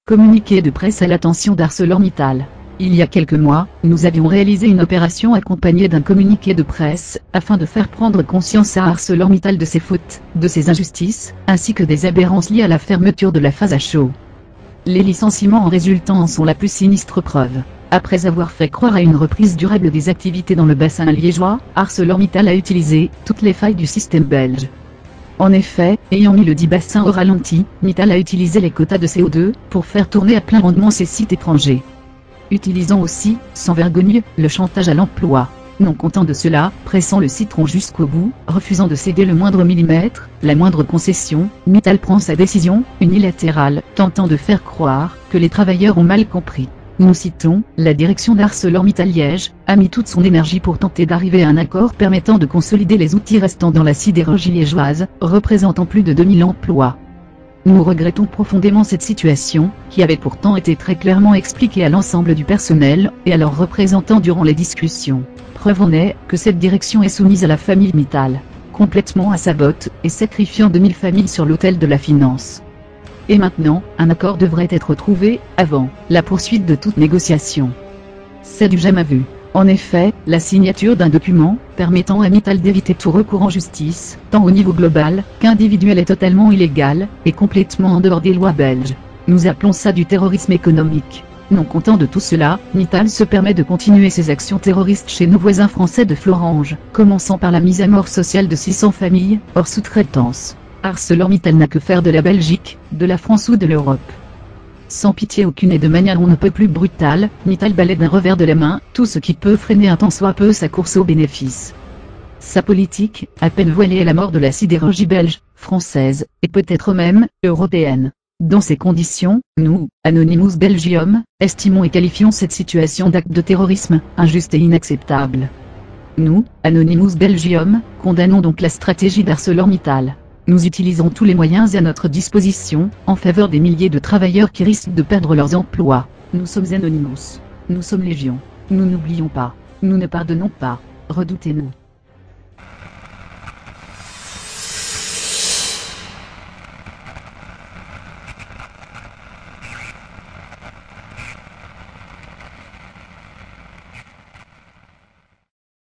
Communiqué de presse à l'attention d'ArcelorMittal. Il y a quelques mois, nous avions réalisé une opération accompagnée d'un communiqué de presse, afin de faire prendre conscience à ArcelorMittal de ses fautes, de ses injustices, ainsi que des aberrances liées à la fermeture de la phase à chaud. Les licenciements en résultant en sont la plus sinistre preuve. Après avoir fait croire à une reprise durable des activités dans le bassin liégeois, ArcelorMittal a utilisé toutes les failles du système belge. En effet, ayant mis le dit bassin au ralenti, Mittal a utilisé les quotas de CO2 pour faire tourner à plein rendement ses sites étrangers. Utilisant aussi, sans vergogne, le chantage à l'emploi. Non content de cela, pressant le citron jusqu'au bout, refusant de céder le moindre millimètre, la moindre concession, Mittal prend sa décision, unilatérale, tentant de faire croire que les travailleurs ont mal compris. Nous citons, la direction d'ArcelorMittal Liège a mis toute son énergie pour tenter d'arriver à un accord permettant de consolider les outils restants dans la sidérurgie liégeoise, représentant plus de 2000 emplois. Nous regrettons profondément cette situation, qui avait pourtant été très clairement expliquée à l'ensemble du personnel, et à leurs représentants durant les discussions. Preuve en est, que cette direction est soumise à la famille Mittal, complètement à sa botte, et sacrifiant 2000 familles sur l'autel de la finance. Et maintenant, un accord devrait être trouvé, avant la poursuite de toute négociation. C'est du jamais vu. En effet, la signature d'un document, permettant à Mittal d'éviter tout recours en justice, tant au niveau global, qu'individuel est totalement illégal, et complètement en dehors des lois belges. Nous appelons ça du terrorisme économique. Non content de tout cela, Mittal se permet de continuer ses actions terroristes chez nos voisins français de Florange, commençant par la mise à mort sociale de 600 familles, hors sous-traitance. ArcelorMittal n'a que faire de la Belgique, de la France ou de l'Europe. Sans pitié aucune et de manière on ne peut plus brutale, Mittal balaie d'un revers de la main tout ce qui peut freiner un tant soit peu sa course aux bénéfices. Sa politique, à peine voilée est la mort de la sidérurgie belge, française, et peut-être même, européenne. Dans ces conditions, nous, Anonymous Belgium, estimons et qualifions cette situation d'acte de terrorisme, injuste et inacceptable. Nous, Anonymous Belgium, condamnons donc la stratégie d'ArcelorMittal. Nous utilisons tous les moyens à notre disposition, en faveur des milliers de travailleurs qui risquent de perdre leurs emplois. Nous sommes Anonymous. Nous sommes Légion. Nous n'oublions pas. Nous ne pardonnons pas. Redoutez-nous.